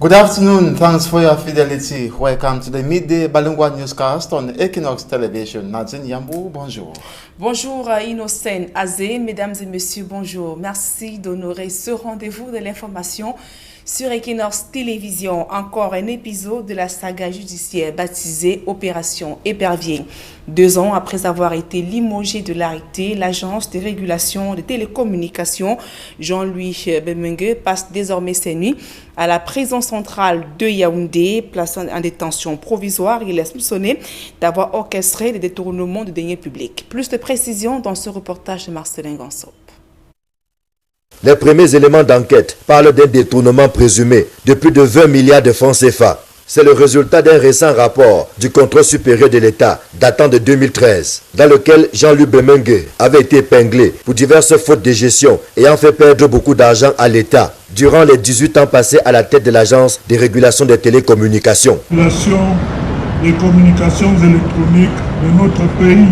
Good afternoon. Thanks for your fidelity. Welcome to the midday Balungwa newscast on Equinox Television. Nadine Yambou, bonjour. Bonjour Innocent Azé, mesdames et messieurs, bonjour. Merci d'honorer ce rendez-vous de l'information sur Equinox Télévision. Encore un épisode de la saga judiciaire baptisée Opération Épervier. 2 ans après avoir été limogé de l'ART, l'agence de régulation des télécommunications, Jean-Louis Bemengue, passe désormais ses nuits à la prison centrale de Yaoundé, placé en détention provisoire. Il est soupçonné d'avoir orchestré des détournements de deniers publics. Plus de précisions dans ce reportage de Marcelin Gansop. Les premiers éléments d'enquête parlent d'un détournement présumé de plus de 20 milliards de francs CFA. C'est le résultat d'un récent rapport du contrôle supérieur de l'État datant de 2013, dans lequel Jean-Louis Bemengue avait été épinglé pour diverses fautes de gestion ayant fait perdre beaucoup d'argent à l'État durant les 18 ans passés à la tête de l'agence de régulation des télécommunications. Les communications électroniques de notre pays.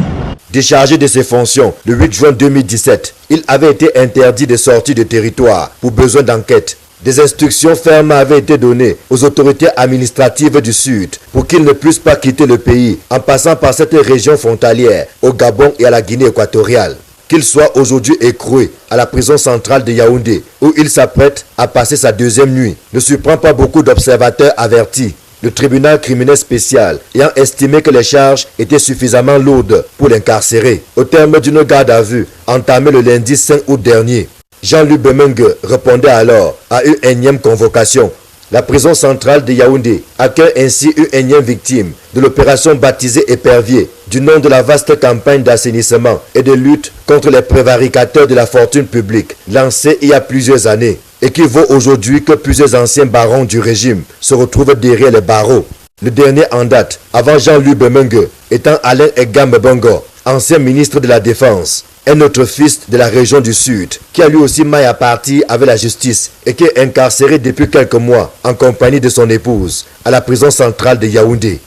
Déchargé de ses fonctions le 8 juin 2017, il avait été interdit de sortir du territoire pour besoin d'enquête. Des instructions fermes avaient été données aux autorités administratives du Sud pour qu'ils ne puissent pas quitter le pays en passant par cette région frontalière au Gabon et à la Guinée équatoriale. Qu'il soit aujourd'hui écroué à la prison centrale de Yaoundé où il s'apprête à passer sa 2e nuit ne surprend pas beaucoup d'observateurs avertis. Le tribunal criminel spécial ayant estimé que les charges étaient suffisamment lourdes pour l'incarcérer. Au terme d'une garde à vue entamée le lundi 5 août dernier, Jean-Louis Bemengue répondait alors à une énième convocation. La prison centrale de Yaoundé accueille ainsi une énième victime de l'opération baptisée Épervier, du nom de la vaste campagne d'assainissement et de lutte contre les prévaricateurs de la fortune publique, lancée il y a plusieurs années, et qui vaut aujourd'hui que plusieurs anciens barons du régime se retrouvent derrière les barreaux. Le dernier en date, avant Jean-Louis Bemengue, étant Alain Egam Bongo, ancien ministre de la Défense, un autre fils de la région du Sud, qui a lui aussi maille à partir avec la justice et qui est incarcéré depuis quelques mois en compagnie de son épouse à la prison centrale de Yaoundé.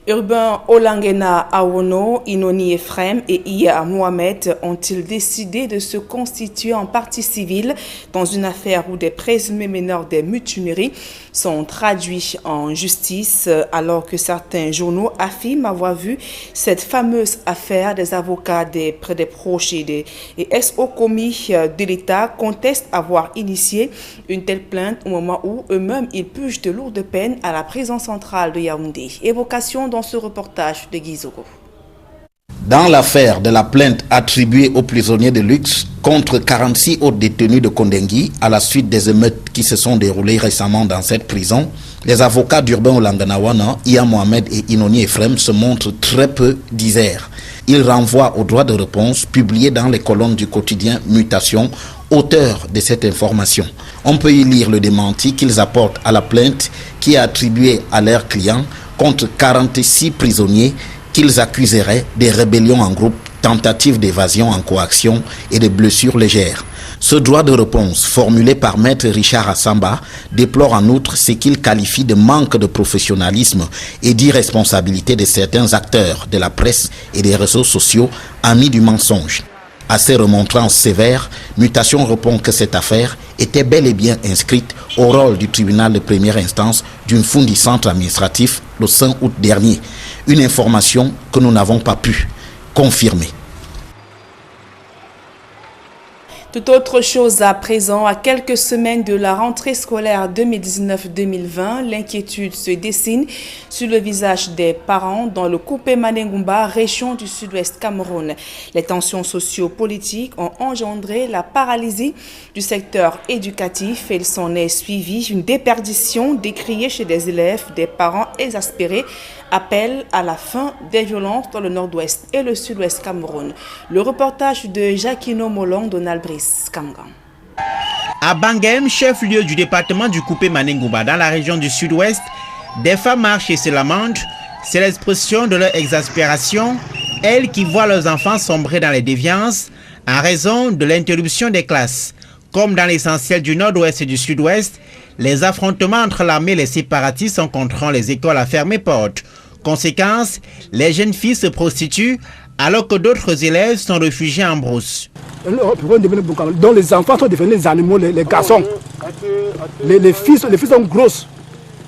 Urbain Olangena Awono, Inoni Ephraim et Iya Mohamed ont-ils décidé de se constituer en partie civile dans une affaire où des présumés meneurs des mutineries sont traduits en justice alors que certains journaux affirment avoir vu cette fameuse affaire. Des avocats des proches et des ex-hauts commis de l'État contestent avoir initié une telle plainte au moment où eux-mêmes ils purgent de lourdes peines à la prison centrale de Yaoundé. Évocation dans ce reportage de Guizoko. Dans l'affaire de la plainte attribuée aux prisonniers de luxe contre 46 autres détenus de Kondengui à la suite des émeutes qui se sont déroulées récemment dans cette prison, les avocats d'Urbain Olangena Awono, Iya Mohamed et Inoni Ephraim se montrent très peu disers. Ils renvoient au droit de réponse publié dans les colonnes du quotidien Mutation, auteur de cette information. On peut y lire le démenti qu'ils apportent à la plainte qui est attribuée à leurs clients contre 46 prisonniers qu'ils accuseraient de rébellions en groupe, tentatives d'évasion en coaction et de blessures légères. Ce droit de réponse formulé par Maître Richard Assamba déplore en outre ce qu'il qualifie de manque de professionnalisme et d'irresponsabilité de certains acteurs de la presse et des réseaux sociaux amis du mensonge. À ces remontrances sévères, Mutation répond que cette affaire était bel et bien inscrite au rôle du tribunal de première instance d'une Fundi centre administratif le 5 août dernier. Une information que nous n'avons pas pu confirmer. Tout autre chose à présent, à quelques semaines de la rentrée scolaire 2019-2020, l'inquiétude se dessine sur le visage des parents dans le Coupé Manengumba, région du sud-ouest Cameroun. Les tensions socio-politiques ont engendré la paralysie du secteur éducatif et il s'en est suivi une déperdition décriée chez des élèves, des parents exaspérés appellent à la fin des violences dans le nord-ouest et le sud-ouest Cameroun. Le reportage de Jacquino Molong, Donald Brice Kangan. À Bangem, chef-lieu du département du Coupé Manengumba dans la région du sud-ouest, des femmes marchent et se lamentent. C'est l'expression de leur exaspération, elles qui voient leurs enfants sombrer dans les déviances en raison de l'interruption des classes. Comme dans l'essentiel du nord-ouest et du sud-ouest, les affrontements entre l'armée et les séparatistes encontrant les écoles à fermer portes. Conséquence, les jeunes filles se prostituent alors que d'autres élèves sont réfugiés en brousse. dont les enfants sont devenus des animaux, les garçons. Les filles sont grosses,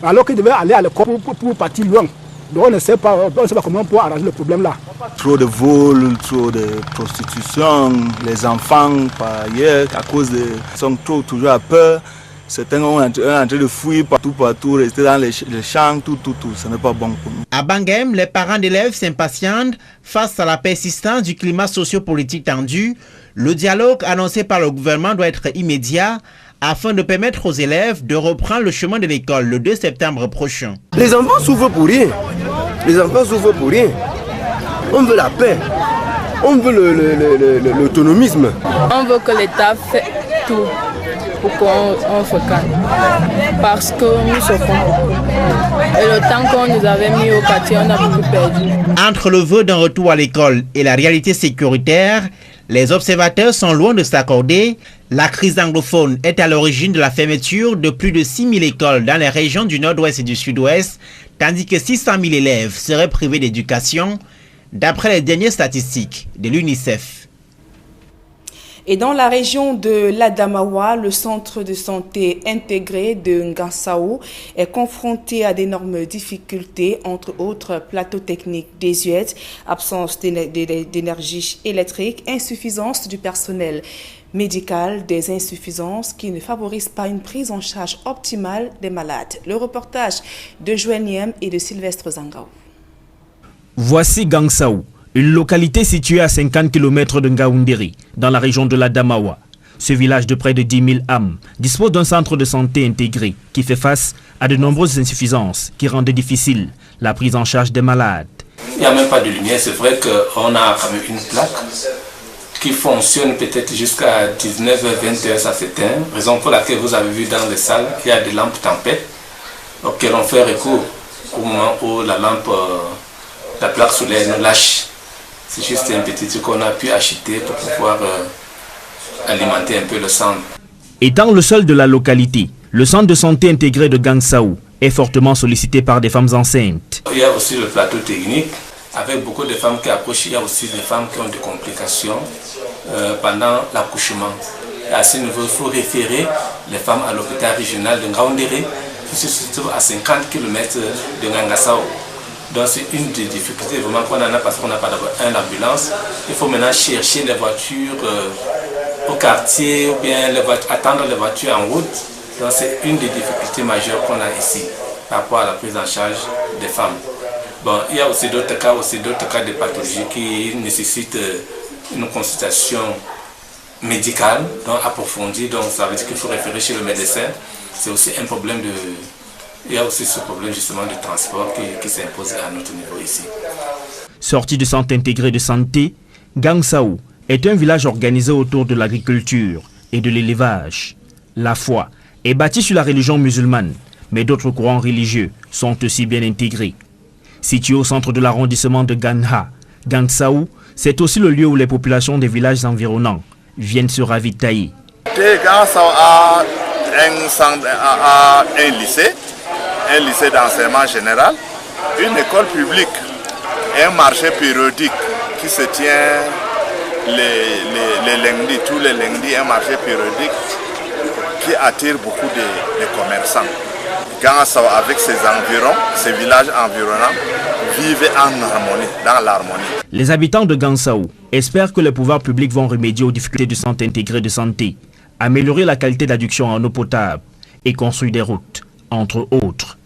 alors qu'ils devaient aller à l'école pour partir loin. Donc on ne sait pas comment on peut arranger le problème là. Trop de vols, trop de prostitution, les enfants par ailleurs, à cause de sont toujours à peur. Certains ont en train de fuir partout, rester dans les champs, tout. Ce n'est pas bon pour nous. À Bangem, les parents d'élèves s'impatientent face à la persistance du climat socio-politique tendu. Le dialogue annoncé par le gouvernement doit être immédiat afin de permettre aux élèves de reprendre le chemin de l'école le 2 septembre prochain. Les enfants souffrent pour rien. On veut la paix. On veut l'autonomisme. On veut que l'État fasse tout pour qu'on se calme. Parce que nous souffrons. Et le temps qu'on nous avait mis au quartier, on a beaucoup perdu. Entre le vœu d'un retour à l'école et la réalité sécuritaire, les observateurs sont loin de s'accorder. La crise anglophone est à l'origine de la fermeture de plus de 6 000 écoles dans les régions du nord-ouest et du sud-ouest, tandis que 600 000 élèves seraient privés d'éducation, d'après les dernières statistiques de l'UNICEF. Et dans la région de l'Adamawa, le centre de santé intégré de Ngansao est confronté à d'énormes difficultés, entre autres plateaux techniques désuets, absence d'énergie électrique, insuffisance du personnel médical, des insuffisances qui ne favorisent pas une prise en charge optimale des malades. Le reportage de Joël et de Sylvestre Zangao. Voici Ngansao, une localité située à 50 km de Ngaoundéry, dans la région de l'Adamawa. Ce village de près de 10 000 âmes dispose d'un centre de santé intégré qui fait face à de nombreuses insuffisances qui rendent difficile la prise en charge des malades. Il n'y a même pas de lumière, c'est vrai qu'on a quand même une plaque qui fonctionne peut-être jusqu'à 19h-20h, ça s'éteint. Raison pour laquelle vous avez vu dans les salles, il y a des lampes tempêtes auxquelles on fait recours au moment où la plaque solaire nous lâche. C'est juste un petit truc qu'on a pu acheter pour pouvoir alimenter un peu le centre. Étant le seul de la localité, le centre de santé intégré de Ngansao est fortement sollicité par des femmes enceintes. Il y a aussi le plateau technique, avec beaucoup de femmes qui accouchent. Il y a aussi des femmes qui ont des complications pendant l'accouchement. À ce niveau, il faut référer les femmes à l'hôpital régional de Ngaoundéry, qui se trouve à 50 km de Ngansao. Donc c'est une des difficultés vraiment qu'on en a parce qu'on n'a pas d'abord ambulance. Il faut maintenant chercher les voitures au quartier ou bien attendre les voitures en route. Donc c'est une des difficultés majeures qu'on a ici par rapport à la prise en charge des femmes. Bon, il y a aussi d'autres cas de pathologie qui nécessitent une consultation médicale, donc approfondie. Donc ça veut dire qu'il faut référer chez le médecin. C'est aussi un problème de... Il y a aussi ce problème justement de transport qui s'impose à notre niveau ici. Sorti du centre intégré de santé, Ngansao est un village organisé autour de l'agriculture et de l'élevage. La foi est bâtie sur la religion musulmane, mais d'autres courants religieux sont aussi bien intégrés. Situé au centre de l'arrondissement de Ganha, Ngansao, c'est aussi le lieu où les populations des villages environnants viennent se ravitailler. Ngansao a un lycée d'enseignement général, une école publique et un marché périodique qui se tient les lundis, tous les lundis, un marché périodique qui attire beaucoup de commerçants. Ngansao, avec ses environs, ses villages environnants, vivent en harmonie, dans l'harmonie. Les habitants de Ngansao espèrent que les pouvoirs publics vont remédier aux difficultés du centre intégré de santé, améliorer la qualité d'adduction en eau potable et construire des routes, entre autres.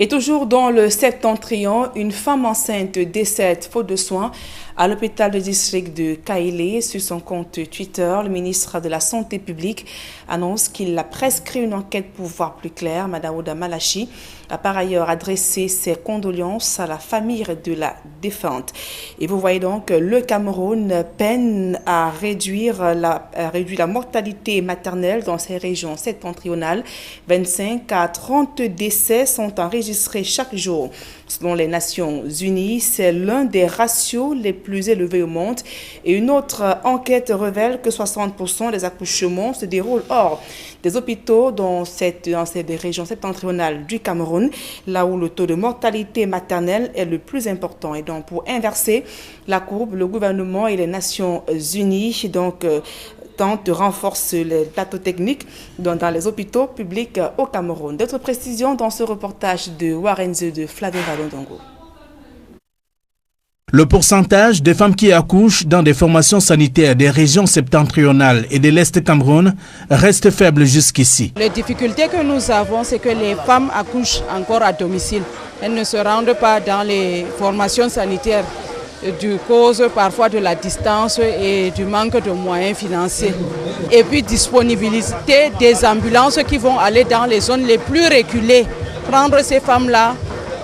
Et toujours dans le septentrion, une femme enceinte décède faute de soins à l'hôpital de district de Kaélé. Sur son compte Twitter, le ministre de la Santé publique annonce qu'il a prescrit une enquête pour voir plus clair. Madame Ouda Malachi a par ailleurs adressé ses condoléances à la famille de la défunte. Et vous voyez donc, le Cameroun peine à réduire la mortalité maternelle dans ces régions septentrionales. 25 à 30 décès sont enregistrés chaque jour Selon les Nations Unies, c'est l'un des ratios les plus élevés au monde. Et une autre enquête révèle que 60% des accouchements se déroulent hors des hôpitaux dans ces régions septentrionales du Cameroun, là où le taux de mortalité maternelle est le plus important. Et donc, pour inverser la courbe, le gouvernement et les Nations Unies tentent de renforcer les plateaux techniques dans les hôpitaux publics au Cameroun. D'autres précisions dans ce reportage de Warenze de Flavien Valondongo. Le pourcentage des femmes qui accouchent dans des formations sanitaires des régions septentrionales et de l'Est Cameroun reste faible jusqu'ici. Les difficultés que nous avons, c'est que les femmes accouchent encore à domicile. Elles ne se rendent pas dans les formations sanitaires du cause parfois de la distance et du manque de moyens financiers. Et puis disponibilité des ambulances qui vont aller dans les zones les plus reculées, prendre ces femmes-là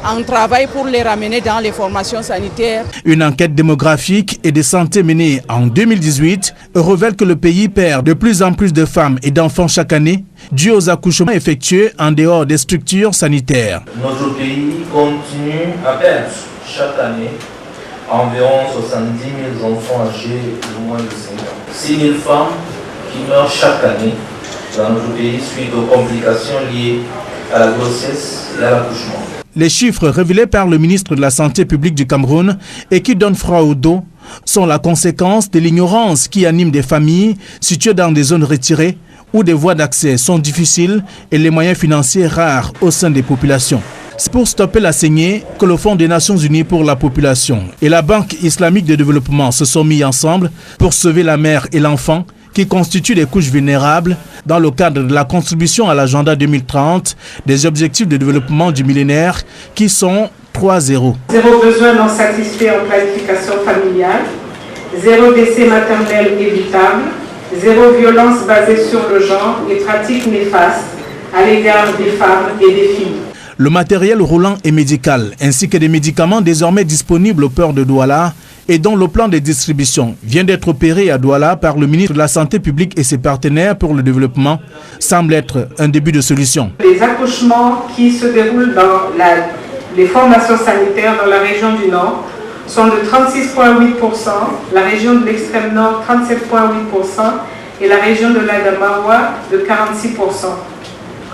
en travail pour les ramener dans les formations sanitaires. Une enquête démographique et de santé menée en 2018 révèle que le pays perd de plus en plus de femmes et d'enfants chaque année dû aux accouchements effectués en dehors des structures sanitaires. Notre pays continue à perdre chaque année environ 70 000 enfants âgés de moins de 5 ans. 6 000 femmes qui meurent chaque année dans notre pays suite aux complications liées à la grossesse et à l'accouchement. Les chiffres révélés par le ministre de la Santé publique du Cameroun et qui donnent froid au dos sont la conséquence de l'ignorance qui anime des familles situées dans des zones retirées où des voies d'accès sont difficiles et les moyens financiers rares au sein des populations. C'est pour stopper la saignée que le Fonds des Nations Unies pour la population et la Banque islamique de développement se sont mis ensemble pour sauver la mère et l'enfant qui constituent des couches vulnérables dans le cadre de la contribution à l'agenda 2030 des objectifs de développement du millénaire qui sont 3-0. Zéro besoin non satisfait en planification familiale, zéro décès maternel évitable, zéro violence basée sur le genre et pratiques néfastes à l'égard des femmes et des filles. Le matériel roulant et médical, ainsi que des médicaments désormais disponibles au port de Douala et dont le plan de distribution vient d'être opéré à Douala par le ministre de la Santé publique et ses partenaires pour le développement, semble être un début de solution. Les accouchements qui se déroulent dans les formations sanitaires dans la région du Nord sont de 36,8%, la région de l'extrême Nord 37,8% et la région de l'Adamawa de 46%.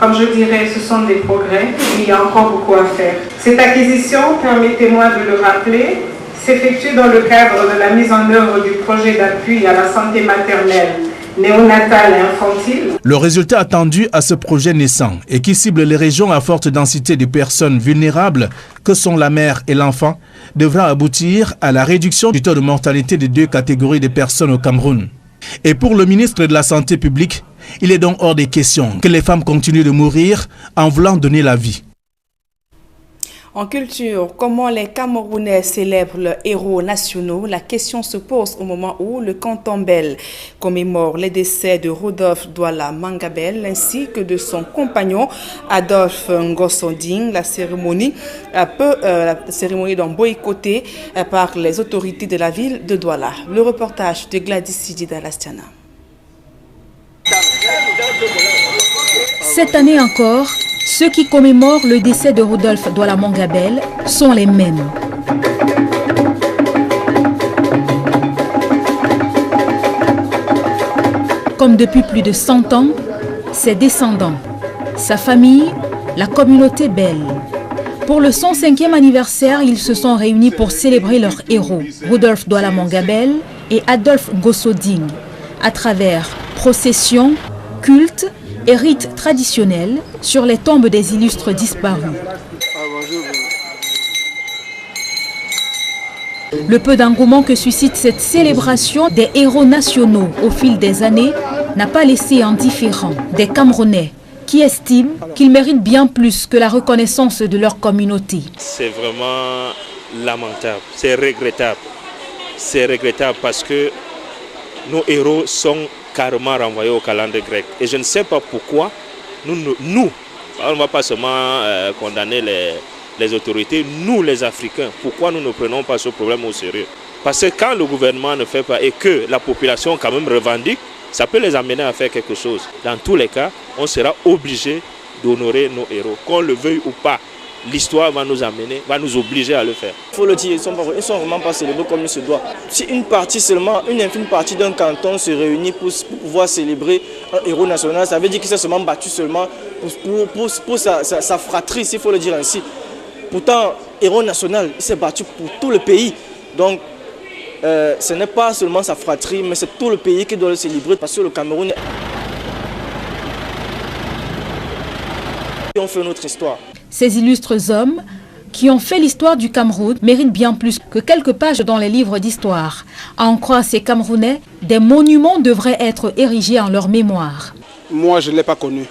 Comme je dirais, ce sont des progrès, il y a encore beaucoup à faire. Cette acquisition, permettez-moi de le rappeler, s'effectue dans le cadre de la mise en œuvre du projet d'appui à la santé maternelle, néonatale et infantile. Le résultat attendu à ce projet naissant et qui cible les régions à forte densité de personnes vulnérables que sont la mère et l'enfant devra aboutir à la réduction du taux de mortalité des deux catégories de personnes au Cameroun. Et pour le ministre de la Santé publique, il est donc hors des questions que les femmes continuent de mourir en voulant donner la vie. En culture, comment les Camerounais célèbrent leurs héros nationaux? La question se pose au moment où le canton Bel commémore les décès de Rodolphe Douala Mangabel ainsi que de son compagnon Adolphe Ngossonding. La cérémonie donc boycottée par les autorités de la ville de Douala. Le reportage de Gladys Sidi Dalastiana. Cette année encore, ceux qui commémorent le décès de Rodolphe Douala Mangabel sont les mêmes. Comme depuis plus de 100 ans, ses descendants, sa famille, la communauté Bel. Pour le 105e anniversaire, ils se sont réunis pour célébrer leurs héros, Rodolphe Douala Mangabel et Adolphe Ngossonding, à travers processions, cultes et rites traditionnels sur les tombes des illustres disparus. Le peu d'engouement que suscite cette célébration des héros nationaux au fil des années n'a pas laissé indifférents des Camerounais qui estiment qu'ils méritent bien plus que la reconnaissance de leur communauté. C'est vraiment lamentable, c'est regrettable. C'est regrettable parce que nos héros sont carrément renvoyés au calendrier grec. Et je ne sais pas pourquoi nous on ne va pas seulement condamner les autorités, nous les Africains, pourquoi nous ne prenons pas ce problème au sérieux? Parce que quand le gouvernement ne fait pas et que la population quand même revendique, ça peut les amener à faire quelque chose. Dans tous les cas, on sera obligé d'honorer nos héros, qu'on le veuille ou pas. l'histoire va nous amener, va nous obliger à le faire. Il faut le dire, ils ne sont vraiment pas célébrés comme il se doit. Si une partie seulement, une infime partie d'un canton se réunit pour pouvoir célébrer un héros national, ça veut dire qu'il s'est seulement battu seulement pour sa fratrie, s'il faut le dire ainsi. Pourtant, héros national, il s'est battu pour tout le pays. Donc, ce n'est pas seulement sa fratrie, mais c'est tout le pays qui doit le célébrer parce que le Cameroun... On fait notre histoire. Ces illustres hommes qui ont fait l'histoire du Cameroun méritent bien plus que quelques pages dans les livres d'histoire. À en croire ces Camerounais, des monuments devraient être érigés en leur mémoire. Moi, je ne l'ai pas connu.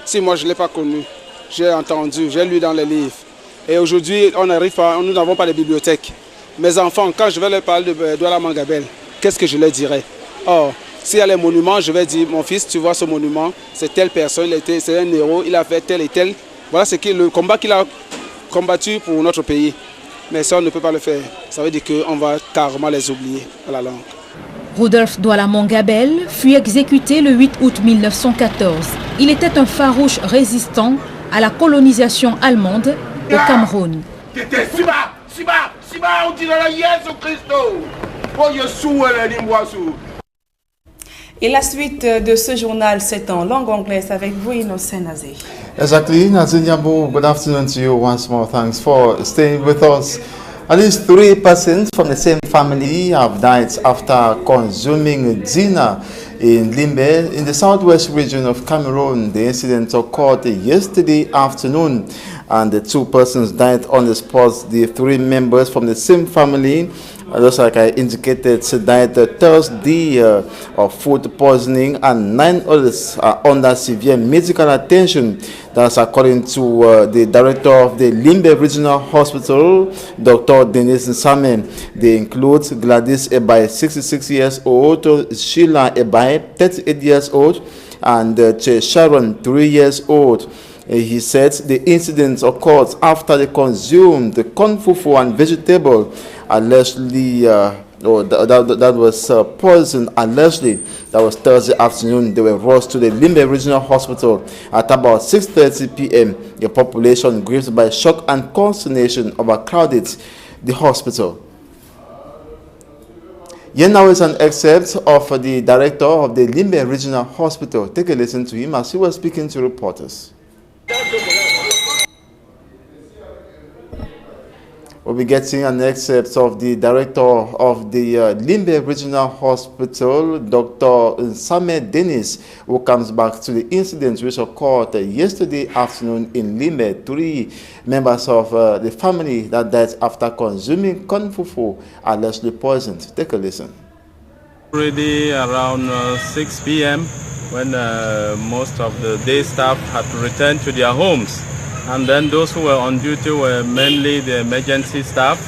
Si moi, je ne l'ai pas connu, j'ai entendu, j'ai lu dans les livres. Et aujourd'hui, nous n'avons pas de bibliothèque. Mes enfants, quand je vais leur parler de Douala Mangabel, qu'est-ce que je leur dirai? Or, s'il y a les monuments, je vais dire, mon fils, tu vois ce monument, c'est telle personne, c'est un héros, il a fait tel et tel. Voilà le combat qu'il a combattu pour notre pays. Mais ça, on ne peut pas le faire. Ça veut dire qu'on va carrément les oublier à la langue. Rudolf Douala Mangabel fut exécuté le 8 août 1914. Il était un farouche résistant à la colonisation allemande au Cameroun. Et la suite de ce journal, c'est en langue anglaise avec vous, Innocent Azé. Exactly. Nazin Yambo, good afternoon to you once more. Thanks for staying with us. At least 3 persons from the same family have died after consuming dinner in Limbe in the southwest region of Cameroon. The incident occurred yesterday afternoon and the 2 persons died on the spot. The 3 members from the same family, just like I indicated, died Thursday of food poisoning, and 9 others are under severe medical attention. That's according to the director of the Limbe Regional Hospital, Dr. Denis Nsamen. They include Gladys Ebai, 66 years old, Sheila Ebai, 38 years old, and Sharon, 3 years old. He said the incident occurred after they consumed the corn fufu and vegetable, allegedly, that was poison, allegedly. That was Thursday afternoon. They were rushed to the Limbe Regional Hospital at about 6:30 p.m. The population gripped by shock and consternation overcrowded the hospital. Here now is an excerpt of the director of the Limbe Regional Hospital. Take a listen to him as he was speaking to reporters. We'll be getting an excerpt of the director of the Limbe Regional Hospital, Dr. Nsame Dennis, who comes back to the incident which occurred yesterday afternoon in Limbe. 3 members of the family that died after consuming corn fufu, allegedly poisoned. Take a listen. Already around 6 p.m. when most of the day staff had returned to their homes. And then those who were on duty were mainly the emergency staff,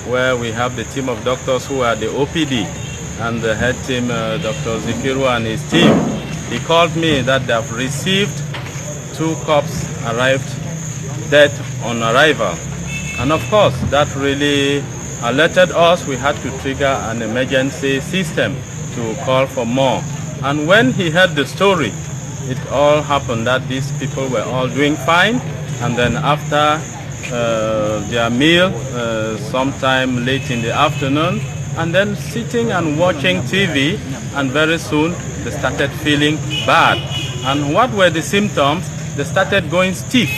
where we have the team of doctors who are the OPD, and the head team, Dr. Zikiru and his team. He called me that they have received 2 cops arrived dead on arrival. And of course, that really alerted us. We had to trigger an emergency system to call for more. And when he heard the story, it all happened that these people were all doing fine. And then after their meal, sometime late in the afternoon, and then sitting and watching TV, and very soon they started feeling bad. And what were the symptoms? They started going stiff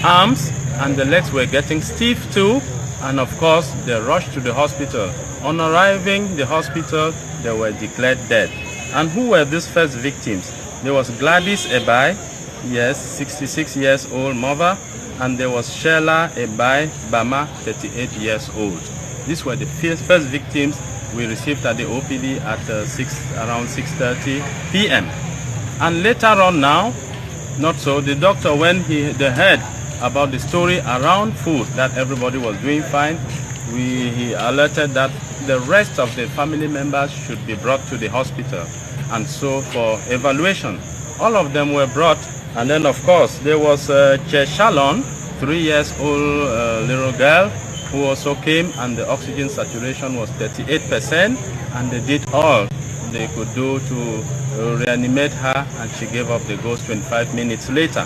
arms, and the legs were getting stiff too. And of course, they rushed to the hospital. On arriving the hospital, they were declared dead. And who were these first victims? There was Gladys Ebai, yes, 66 years old mother, and there was Sheila Ebai Bama, 38 years old. These were the first victims we received at the OPD at around 6:30 p.m. And later on now, not so, the doctor, when they heard about the story around food, that everybody was doing fine, he alerted that the rest of the family members should be brought to the hospital, and so for evaluation. All of them were brought, and then of course there was Che Shalon, 3 years old little girl, who also came, and the oxygen saturation was 38%, and they did all they could do to reanimate her, and she gave up the ghost 25 minutes later.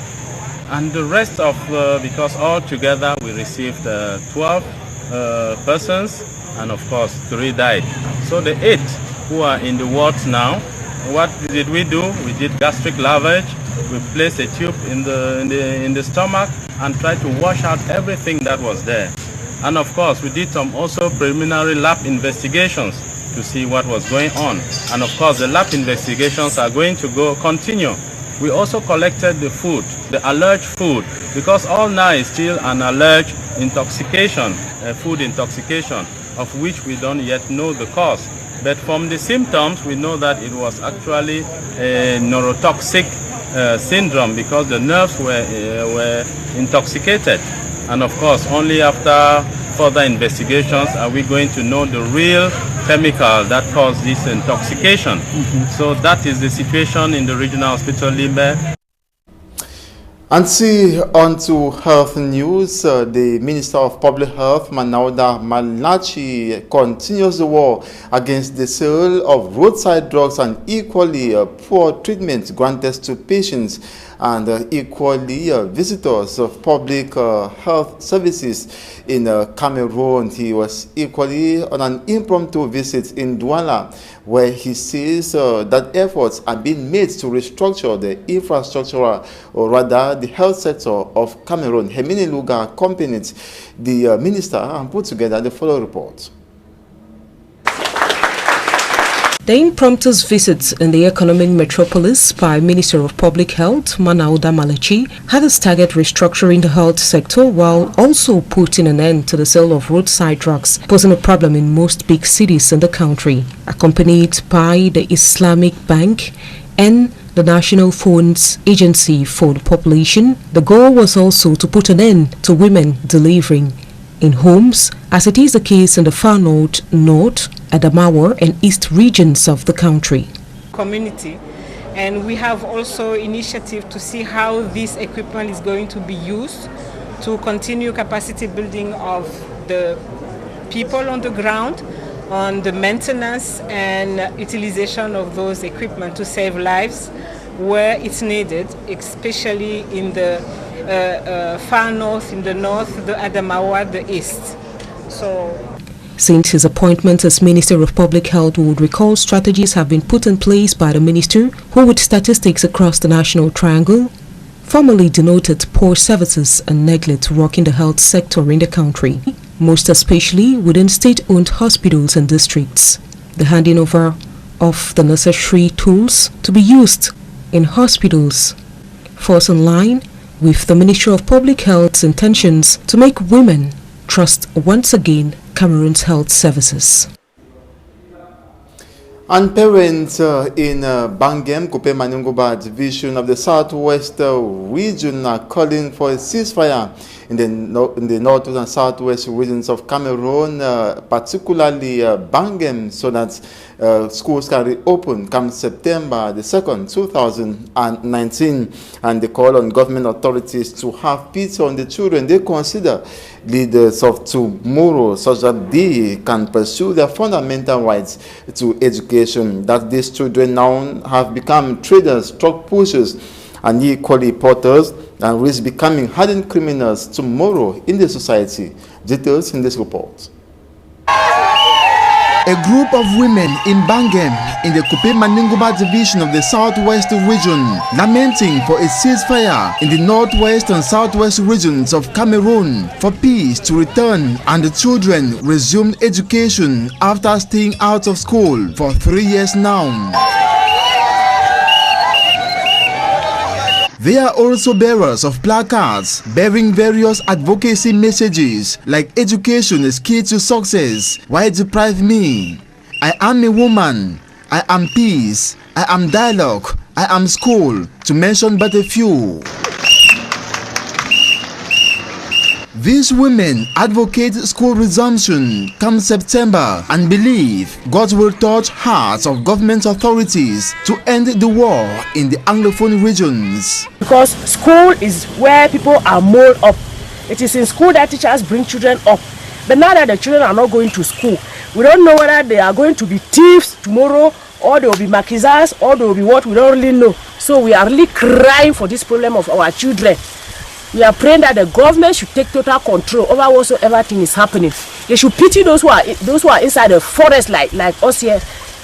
And the rest of, because all together we received 12 persons, and of course 3 died. So the 8 who are in the wards now, what did we do? We did gastric lavage. We placed a tube in the stomach and tried to wash out everything that was there. And of course, we did some also preliminary lab investigations to see what was going on. And of course, the lab investigations are going to continue. We also collected the food, the alleged food, because all now is still an alleged intoxication, food intoxication, of which we don't yet know the cause. But from the symptoms, we know that it was actually a neurotoxic syndrome because the nerves were intoxicated. And of course, only after further investigations are we going to know the real chemical that caused this intoxication. So that is the situation in the regional hospital Limbe. And see, on to health news. The Minister of Public Health, Manauda Malachi, continues the war against the sale of roadside drugs and equally poor treatment granted to patients and equally visitors of public health services in Cameroon. He was equally on an impromptu visit in Douala, where he says that efforts are being made to restructure the infrastructure, or rather the health sector of Cameroon. Hemini Luga accompanied the minister and put together the following report. The impromptu visits in the economic metropolis by Minister of Public Health, Manauda Malachi, had as target restructuring the health sector while also putting an end to the sale of roadside drugs, posing a problem in most big cities in the country. Accompanied by the Islamic Bank and the National Funds Agency for the Population, the goal was also to put an end to women delivering in homes, as it is the case in the far north, Adamawa and east regions of the country. Community, and we have also initiative to see how this equipment is going to be used to continue capacity building of the people on the ground, on the maintenance and utilization of those equipment to save lives where it's needed, especially in the far north, in the north, the Adamawa, the east. Since his appointment as Minister of Public Health, we would recall strategies have been put in place by the minister, who with statistics across the National Triangle formerly denoted poor services and neglect rocking the health sector in the country, most especially within state-owned hospitals and districts. The handing over of the necessary tools to be used in hospitals falls in line with the Ministry of Public Health's intentions to make women trust once again Cameroon's health services. And parents in Bangem, Kupe Manunguba division of the Southwest region are calling for a ceasefire in the north and southwest regions of Cameroon, particularly Bangem, so that schools can reopen come September the 2nd, 2019. And they call on government authorities to have pity on the children they consider leaders of tomorrow, such that they can pursue their fundamental rights to education. That these children now have become traders, truck pushers, and equally porters, and risk becoming hardened criminals tomorrow in the society. Details in this report. A group of women in Bangem, in the Kupe Manunguba division of the Southwest region, lamenting for a ceasefire in the northwest and southwest regions of Cameroon for peace to return and the children resume education after staying out of school for 3 years now. They are also bearers of placards bearing various advocacy messages like "Education is key to success. Why deprive me? I am a woman. I am peace. I am dialogue. I am school," to mention but a few. These women advocate school resumption come September and believe God will touch hearts of government authorities to end the war in the Anglophone regions. Because school is where people are molded up. It is in school that teachers bring children up. But now that the children are not going to school, we don't know whether they are going to be thieves tomorrow, or they will be maquisards, or they will be what, we don't really know. So we are really crying for this problem of our children. We are praying that the government should take total control over whatsoever thing is happening. They should pity those who are inside the forest like us here.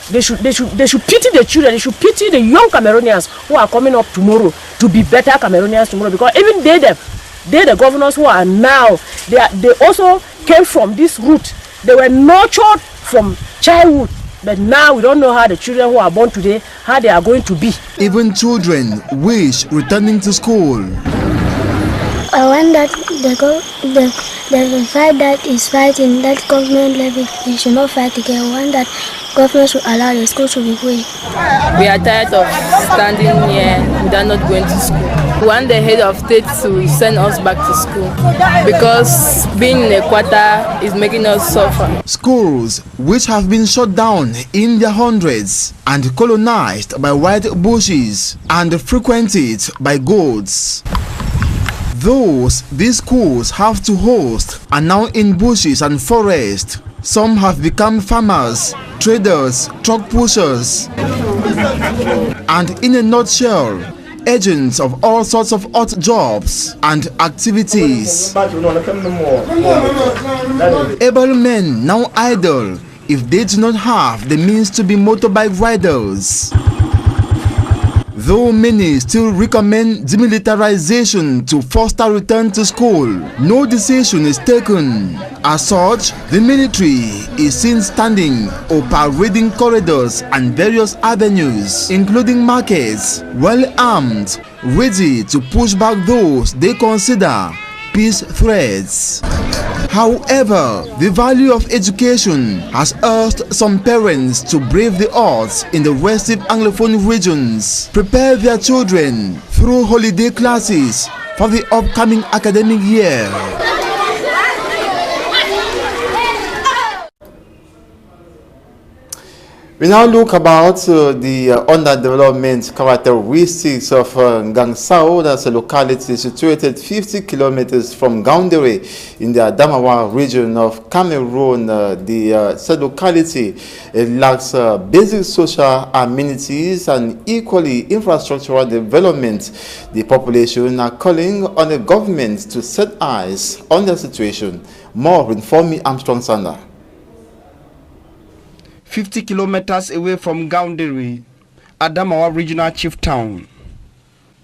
They should pity the children. They should pity the young Cameroonians who are coming up tomorrow to be better Cameroonians tomorrow. Because even they the governors who are now, they also came from this root. They were nurtured from childhood. But now we don't know how the children who are born today, how they are going to be. Even children wish returning to school. I want that the fight that is fighting, that government level, they should not fight again. I want that government should allow the school to be going. We are tired of standing here without not going to school. We want the head of state to send us back to school because being in a quarter is making us suffer. Schools which have been shut down in their hundreds and colonized by white bushes and frequented by goats. Those these schools have to host are now in bushes and forests. Some have become farmers, traders, truck pushers, and in a nutshell, agents of all sorts of odd jobs and activities. Able men now idle if they do not have the means to be motorbike riders. Though many still recommend demilitarization to foster return to school, no decision is taken. As such, the military is seen standing or parading corridors and various avenues, including markets, well armed, ready to push back those they consider peace threats. However, the value of education has urged some parents to brave the odds in the restive Anglophone regions, prepare their children through holiday classes for the upcoming academic year. We now look about the underdevelopment characteristics of Gangsao. That's a locality situated 50 kilometers from Gaoundéré in the Adamawa region of Cameroon. The said locality lacks basic social amenities and equally infrastructural development. The population are calling on the government to set eyes on their situation. More inform me, Armstrong Sander. 50 kilometers away from Gaoundéré, Adamawa Regional Chief Town.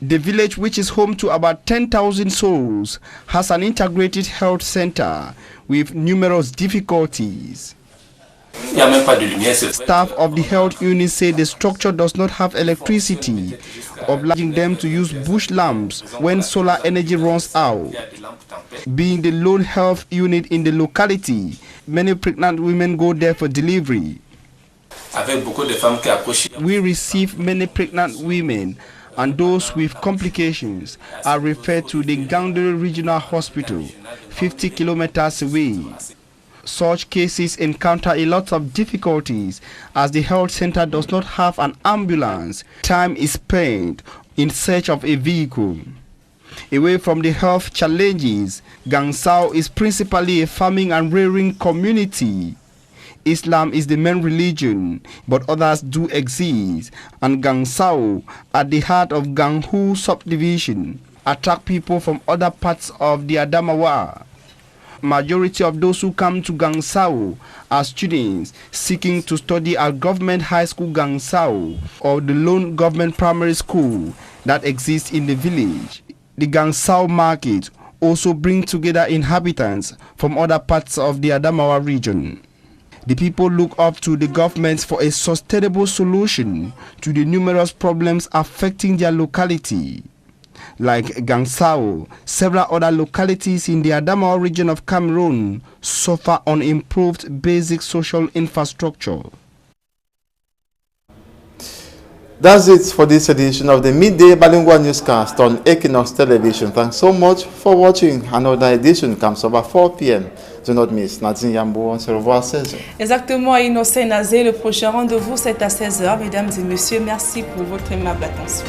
The village, which is home to about 10,000 souls, has an integrated health center with numerous difficulties. Staff of the health unit say the structure does not have electricity, obliging them to use bush lamps when solar energy runs out. Being the lone health unit in the locality, many pregnant women go there for delivery. We receive many pregnant women, and those with complications are referred to the Gaoundéré Regional Hospital, 50 kilometers away. Such cases encounter a lot of difficulties as the health center does not have an ambulance. Time is spent in search of a vehicle. Away from the health challenges, Gangsao is principally a farming and rearing community. Islam is the main religion, but others do exist, and Gangsao, at the heart of Ganghu subdivision, attract people from other parts of the Adamawa. Majority of those who come to Gangsao are students seeking to study at Government High School Gangsao or the lone government primary school that exists in the village. The Gangsao market also brings together inhabitants from other parts of the Adamawa region. The people look up to the government for a sustainable solution to the numerous problems affecting their locality. Like Gangsao, several other localities in the Adamawa region of Cameroon suffer unimproved basic social infrastructure. That's it for this edition of the Midday Bilingual Newscast on Equinox Television. Thanks so much for watching. Another edition comes over 4 p.m. Do not miss. Nadine Yambo, on se revoit à 16h. Exactement, Innocent Nazé. Le prochain rendez-vous, c'est à 16h. Mesdames et messieurs, merci pour votre aimable attention.